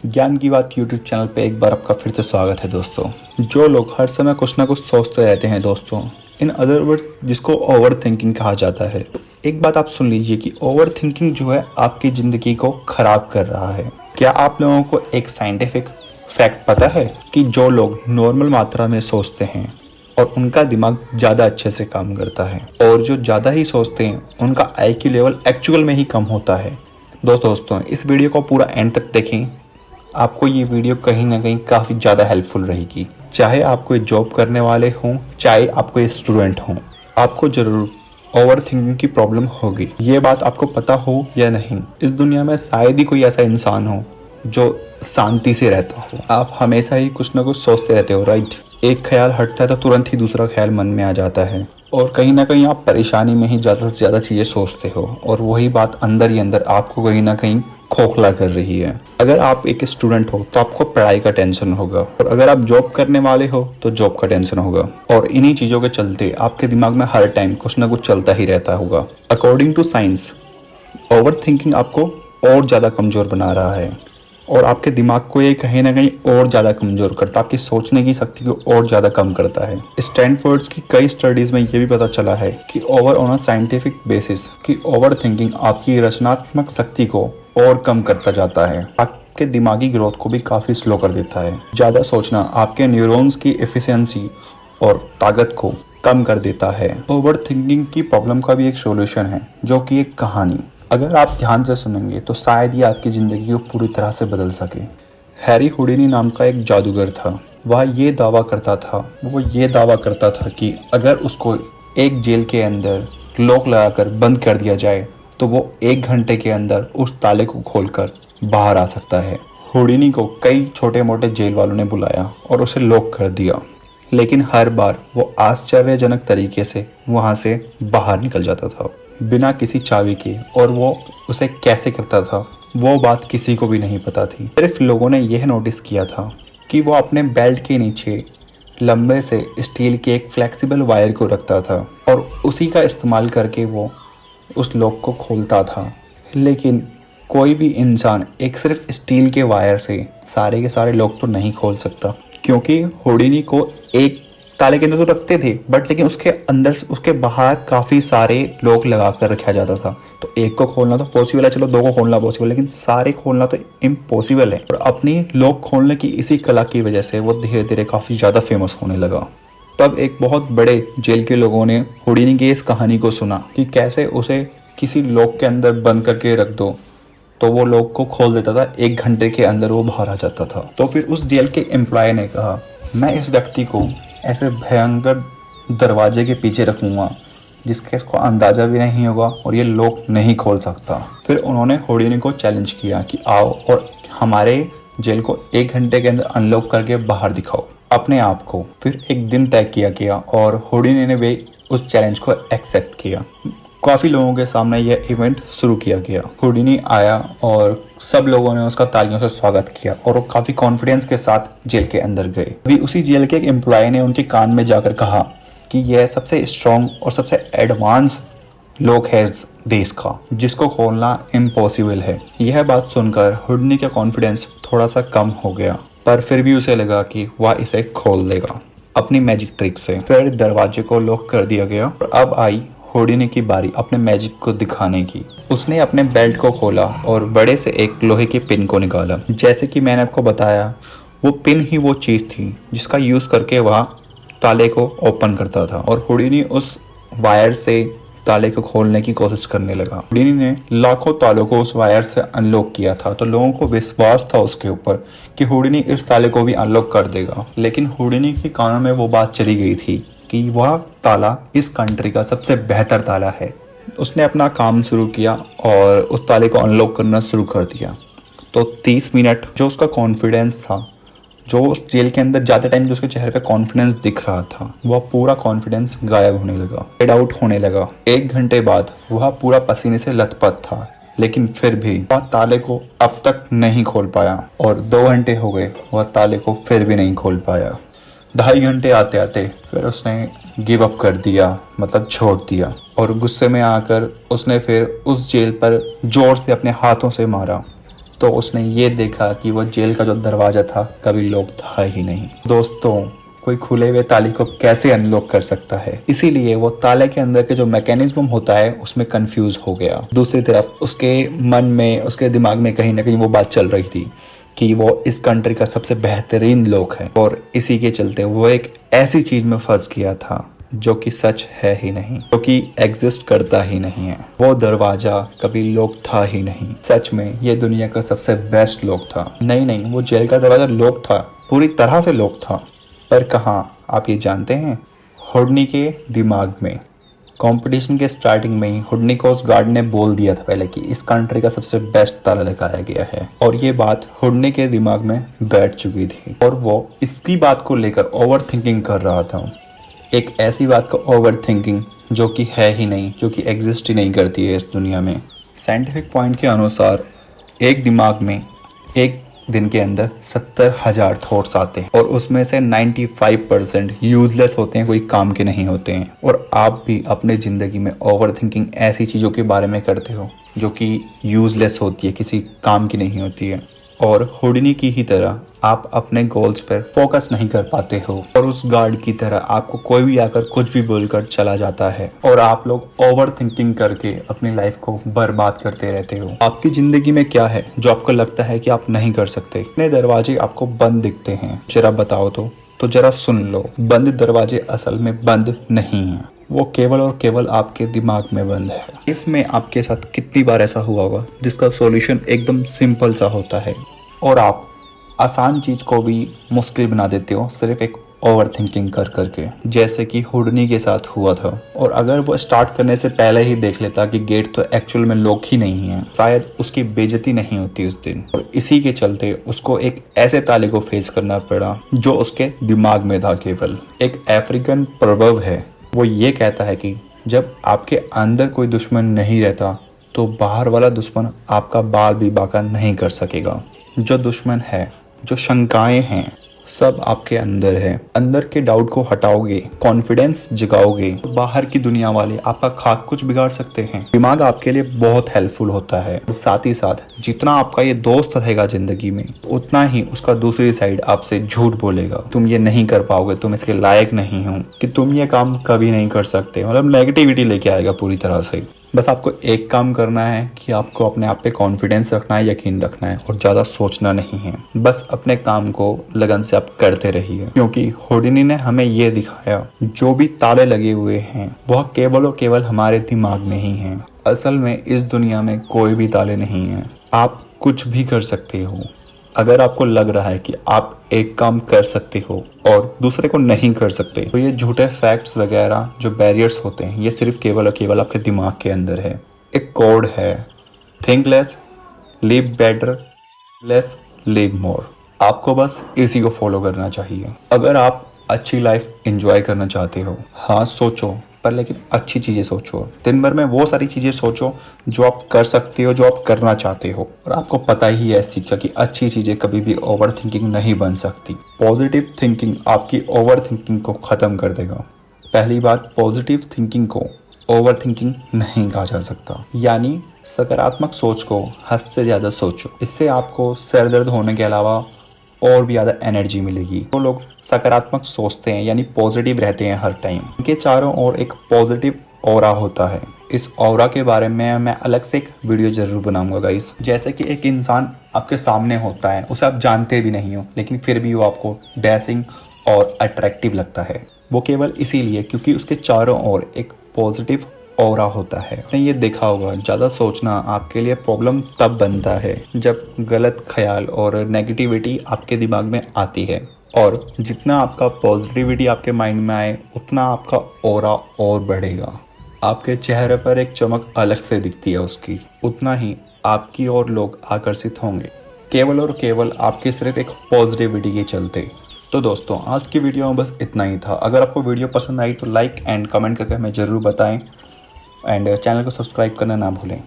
ज्ञान की बात यूट्यूब चैनल पे एक बार आपका फिर से स्वागत है दोस्तों। जो लोग हर समय कुछ ना कुछ सोचते रहते हैं दोस्तों, इन अदर वर्ड्स जिसको ओवर थिंकिंग कहा जाता है। तो एक बात आप सुन लीजिए कि ओवर थिंकिंग जो है आपकी ज़िंदगी को ख़राब कर रहा है। क्या आप लोगों को एक साइंटिफिक फैक्ट पता है कि जो लोग नॉर्मल मात्रा में सोचते हैं और उनका दिमाग ज़्यादा अच्छे से काम करता है, और जो ज़्यादा ही सोचते हैं उनका IQ लेवल एक्चुअल में ही कम होता है। दोस्तों इस वीडियो को पूरा एंड तक देखें, आपको ये वीडियो कहीं ना कहीं काफ़ी ज़्यादा हेल्पफुल रहेगी। चाहे आप कोई जॉब करने वाले हों, चाहे आप कोई स्टूडेंट हों, आपको ज़रूर ओवर थिंकिंग की प्रॉब्लम होगी। ये बात आपको पता हो या नहीं, इस दुनिया में शायद ही कोई ऐसा इंसान हो जो शांति से रहता हो। आप हमेशा ही कुछ ना कुछ सोचते रहते हो, राइट। एक ख्याल हटता है तो तुरंत ही दूसरा ख्याल मन में आ जाता है, और कहीं ना कहीं आप परेशानी में ही ज़्यादा से ज़्यादा चीज़ें सोचते हो, और वही बात अंदर ही अंदर आपको कहीं ना कहीं खोखला कर रही है। अगर आप एक स्टूडेंट हो तो आपको पढ़ाई का टेंशन होगा, और अगर आप जॉब करने वाले हो तो जॉब का टेंशन होगा, और इन्हीं चीज़ों के चलते आपके दिमाग में हर टाइम कुछ ना कुछ चलता ही रहता होगा। According to science, overthinking आपको और ज़्यादा कमज़ोर बना रहा है, और आपके दिमाग को ये कहीं ना कहीं और ज़्यादा कमज़ोर करता है, आपकी सोचने की शक्ति को और ज़्यादा कम करता है। स्टैनफोर्ड्स की कई स्टडीज़ में ये भी पता चला है कि over on a scientific basis कि ओवर थिंकिंग आपकी रचनात्मक शक्ति को और कम करता जाता है, आपके दिमागी ग्रोथ को भी काफ़ी स्लो कर देता है। ज़्यादा सोचना आपके न्यूरॉन्स की एफिशिएंसी और ताकत को कम कर देता है। ओवर थिंकिंग की प्रॉब्लम का भी एक सॉल्यूशन है, जो कि एक कहानी। अगर आप ध्यान से सुनेंगे तो शायद ये आपकी ज़िंदगी को पूरी तरह से बदल सके। हैरी हुडिनी नाम का एक जादूगर था। वो ये दावा करता था कि अगर उसको एक जेल के अंदर लॉक लगाकर बंद कर दिया जाए तो वो 1 घंटे के अंदर उस ताले को खोलकर बाहर आ सकता है। हुडिनी को कई छोटे मोटे जेल वालों ने बुलाया और उसे लॉक कर दिया, लेकिन हर बार वो आश्चर्यजनक तरीके से वहाँ से बाहर निकल जाता था बिना किसी चाबी के, और वो उसे कैसे करता था वो बात किसी को भी नहीं पता थी। सिर्फ लोगों ने यह नोटिस किया था कि वो अपने बेल्ट के नीचे लंबे से स्टील के एक फ्लेक्सिबल वायर को रखता था, और उसी का इस्तेमाल करके वो उस लॉक को खोलता था। लेकिन कोई भी इंसान एक सिर्फ स्टील के वायर से सारे के सारे लॉक तो नहीं खोल सकता, क्योंकि हुडिनी को एक ताले के अंदर तो रखते थे, बट लेकिन उसके अंदर उसके बाहर काफ़ी सारे लॉक लगा कर रखा जाता था। तो एक को खोलना तो पॉसिबल है, चलो 2 को खोलना पॉसिबल, लेकिन सारे खोलना तो इम्पॉसिबल है। और अपनी लॉक खोलने की इसी कला की वजह से वो धीरे धीरे काफ़ी ज़्यादा फेमस होने लगा। तब एक बहुत बड़े जेल के लोगों ने हुडिनी की इस कहानी को सुना कि कैसे उसे किसी लॉक के अंदर बंद करके रख दो तो वो लॉक को खोल देता था, 1 घंटे के अंदर वो बाहर आ जाता था। तो फिर उस जेल के एम्प्लॉय ने कहा, मैं इस व्यक्ति को ऐसे भयंकर दरवाजे के पीछे रखूँगा जिसके इसको अंदाज़ा भी नहीं होगा और ये लॉक नहीं खोल सकता। फिर उन्होंने हुडिनी को चैलेंज किया कि आओ और हमारे जेल को 1 घंटे के अंदर अनलॉक करके बाहर दिखाओ अपने आप को। फिर एक दिन तय किया गया और हुडिनी ने भी उस चैलेंज को एक्सेप्ट किया। काफ़ी लोगों के सामने यह इवेंट शुरू किया गया। हुडिनी आया और सब लोगों ने उसका तालियों से स्वागत किया, और वो काफ़ी कॉन्फिडेंस के साथ जेल के अंदर गए। अभी उसी जेल के एक एम्प्लॉय ने उनके कान में जाकर कहा कि यह सबसे स्ट्रॉन्ग और सबसे एडवांस लॉक है इस देश का, जिसको खोलना इम्पॉसिबल है। यह बात सुनकर हुडिनी का कॉन्फिडेंस थोड़ा सा कम हो गया, पर फिर भी उसे लगा कि वह इसे खोल देगा अपनी मैजिक ट्रिक से। फिर दरवाजे को लॉक कर दिया गया, और अब आई हुडिनी की बारी अपने मैजिक को दिखाने की। उसने अपने बेल्ट को खोला और बड़े से एक लोहे के पिन को निकाला। जैसे कि मैंने आपको बताया, वो पिन ही वो चीज़ थी जिसका यूज़ करके वह ताले को ओपन करता था, और हुडिनी उस वायर से ताले को खोलने की कोशिश करने लगा। हुडिनी ने लाखों तालों को उस वायर से अनलॉक किया था, तो लोगों को विश्वास था उसके ऊपर कि हुडिनी इस ताले को भी अनलॉक कर देगा। लेकिन हुडिनी के कानों में वो बात चली गई थी कि वह ताला इस कंट्री का सबसे बेहतर ताला है। उसने अपना काम शुरू किया और उस ताले को अनलॉक करना शुरू कर दिया। तो 30 मिनट जो उसका कॉन्फिडेंस था, जो उस जेल के अंदर जाते टाइम जो उसके चेहरे पे कॉन्फिडेंस दिख रहा था, वह पूरा कॉन्फिडेंस गायब होने लगा, फेड आउट होने लगा। 1 घंटे बाद वह पूरा पसीने से लथपथ था, लेकिन फिर भी वह ताले को अब तक नहीं खोल पाया, और 2 घंटे हो गए वह ताले को फिर भी नहीं खोल पाया। 2.5 घंटे आते आते फिर उसने गिव अप कर दिया, मतलब छोड़ दिया, और गुस्से में आकर उसने फिर उस जेल पर जोर से अपने हाथों से मारा। तो उसने ये देखा कि वो जेल का जो दरवाज़ा था कभी लॉक था ही नहीं। दोस्तों, कोई खुले हुए ताले को कैसे अनलॉक कर सकता है? इसीलिए वो ताले के अंदर के जो मैकेनिज्म होता है उसमें कंफ्यूज हो गया। दूसरी तरफ उसके मन में, उसके दिमाग में कहीं ना कहीं वो बात चल रही थी कि वो इस कंट्री का सबसे बेहतरीन लोग है, और इसी के चलते वो एक ऐसी चीज में फंस गया था जो कि सच है ही नहीं, जो कि एग्जिस्ट करता ही नहीं है। वो दरवाजा कभी लॉक था ही नहीं। सच में ये दुनिया का सबसे बेस्ट लॉक था। नहीं, वो जेल का दरवाजा लॉक था, पूरी तरह से लॉक था। पर कहाँ, आप ये जानते हैं? हुडनी के दिमाग में। कंपटीशन के स्टार्टिंग में ही हुडनी को उस गार्ड ने बोल दिया था पहले कि इस कंट्री का सबसे बेस्ट ताला लगाया गया है, और ये बात हुडनी के दिमाग में बैठ चुकी थी और वो इसकी बात को लेकर ओवर थिंकिंग कर रहा था। एक ऐसी बात को ओवर थिंकिंग जो कि है ही नहीं, जो कि एग्जिस्ट ही नहीं करती है इस दुनिया में। साइंटिफिक पॉइंट के अनुसार एक दिमाग में एक दिन के अंदर 70,000 थॉट्स आते हैं और उसमें से 95% यूजलेस होते हैं, कोई काम के नहीं होते हैं। और आप भी अपने ज़िंदगी में ओवर थिंकिंग ऐसी चीज़ों के बारे में करते हो जो कि यूजलेस होती है, किसी काम की नहीं होती है। और हुडनी की ही तरह आप अपने गोल्स पर फोकस नहीं कर पाते हो, और उस गार्ड की तरह आपको कोई भी आकर कुछ भी बोलकर चला जाता है और आप लोग ओवर थिंकिंग करके अपनी लाइफ को बर्बाद करते रहते हो। आपकी जिंदगी में क्या है जो आपको लगता है कि आप नहीं कर सकते? इतने दरवाजे आपको बंद दिखते हैं, जरा बताओ तो जरा सुन लो, बंद दरवाजे असल में बंद नहीं है, वो केवल और केवल आपके दिमाग में बंद है। लाइफ में आपके साथ कितनी बार ऐसा हुआ होगा जिसका सॉल्यूशन एकदम सिंपल सा होता है और आप आसान चीज को भी मुश्किल बना देते हो सिर्फ एक ओवर थिंकिंग कर करके, जैसे कि हुडनी के साथ हुआ था। और अगर वो स्टार्ट करने से पहले ही देख लेता कि गेट तो एक्चुअल में लॉक ही नहीं है, शायद उसकी बेइज्जती नहीं होती उस दिन। और इसी के चलते उसको एक ऐसे ताले को फेस करना पड़ा जो उसके दिमाग में था। केवल एक अफ्रीकन प्रवर्ब है, वो ये कहता है कि जब आपके अंदर कोई दुश्मन नहीं रहता तो बाहर वाला दुश्मन आपका बाल भी बाका नहीं कर सकेगा। जो दुश्मन है, जो शंकाएं हैं, सब आपके अंदर है। अंदर के डाउट को हटाओगे, कॉन्फिडेंस जगाओगे, बाहर की दुनिया वाले आपका खाक कुछ बिगाड़ सकते हैं। दिमाग आपके लिए बहुत हेल्पफुल होता है। साथ ही साथ जितना आपका ये दोस्त रहेगा जिंदगी में, उतना ही उसका दूसरी साइड आपसे झूठ बोलेगा, तुम ये नहीं कर पाओगे, तुम इसके लायक नहीं हो, कि तुम ये काम कभी नहीं कर सकते। मतलब नेगेटिविटी लेके आएगा पूरी तरह से। बस आपको एक काम करना है कि आपको अपने आप पे कॉन्फिडेंस रखना है, यकीन रखना है और ज़्यादा सोचना नहीं है। बस अपने काम को लगन से आप करते रहिए, क्योंकि हुडनी ने हमें ये दिखाया जो भी ताले लगे हुए हैं वह केवल और केवल हमारे दिमाग में ही हैं। असल में इस दुनिया में कोई भी ताले नहीं है। आप कुछ भी कर सकते हो। अगर आपको लग रहा है कि आप एक काम कर सकते हो और दूसरे को नहीं कर सकते, तो ये झूठे फैक्ट्स वगैरह जो बैरियर्स होते हैं, ये सिर्फ केवल और केवल आपके दिमाग के अंदर है। एक कोड है, think less, live better, less, live मोर। आपको बस इसी को फॉलो करना चाहिए। अगर आप अच्छी लाइफ एंजॉय करना चाहते हो, हाँ सोचो, पर लेकिन अच्छी चीज़ें सोचो। दिन भर में वो सारी चीज़ें सोचो जो आप कर सकते हो, जो आप करना चाहते हो। और आपको पता ही है इस चीज़ का कि अच्छी चीज़ें कभी भी ओवर थिंकिंग नहीं बन सकती। पॉजिटिव थिंकिंग आपकी ओवर थिंकिंग को ख़त्म कर देगा। पहली बात, पॉजिटिव थिंकिंग को ओवर थिंकिंग नहीं कहा जा सकता। यानी सकारात्मक सोच को हद से ज़्यादा सोचो। इससे आपको सर दर्द होने के अलावा और भी ज़्यादा एनर्जी मिलेगी। तो लोग सकारात्मक सोचते हैं यानी पॉजिटिव रहते हैं हर टाइम, उनके चारों ओर एक पॉजिटिव ऑरा होता है। इस ऑरा के बारे में मैं अलग से एक वीडियो जरूर बनाऊंगा गाइस। जैसे कि एक इंसान आपके सामने होता है, उसे आप जानते भी नहीं हो, लेकिन फिर भी वो आपको डैशिंग और अट्रैक्टिव लगता है। वो केवल इसीलिए क्योंकि उसके चारों ओर एक पॉजिटिव ऑरा होता है। आपने ये देखा होगा, ज़्यादा सोचना आपके लिए प्रॉब्लम तब बनता है जब गलत ख्याल और नेगेटिविटी आपके दिमाग में आती है। और जितना आपका पॉजिटिविटी आपके माइंड में आए, उतना आपका ऑरा और बढ़ेगा। आपके चेहरे पर एक चमक अलग से दिखती है उसकी, उतना ही आपकी ओर लोग आकर्षित होंगे, केवल और केवल आपके सिर्फ एक पॉजिटिविटी के चलते। तो दोस्तों, आज की वीडियो में बस इतना ही था। अगर आपको वीडियो पसंद आई तो लाइक एंड कमेंट करके हमें ज़रूर बताएं, एंड चैनल को सब्सक्राइब करना ना भूलें।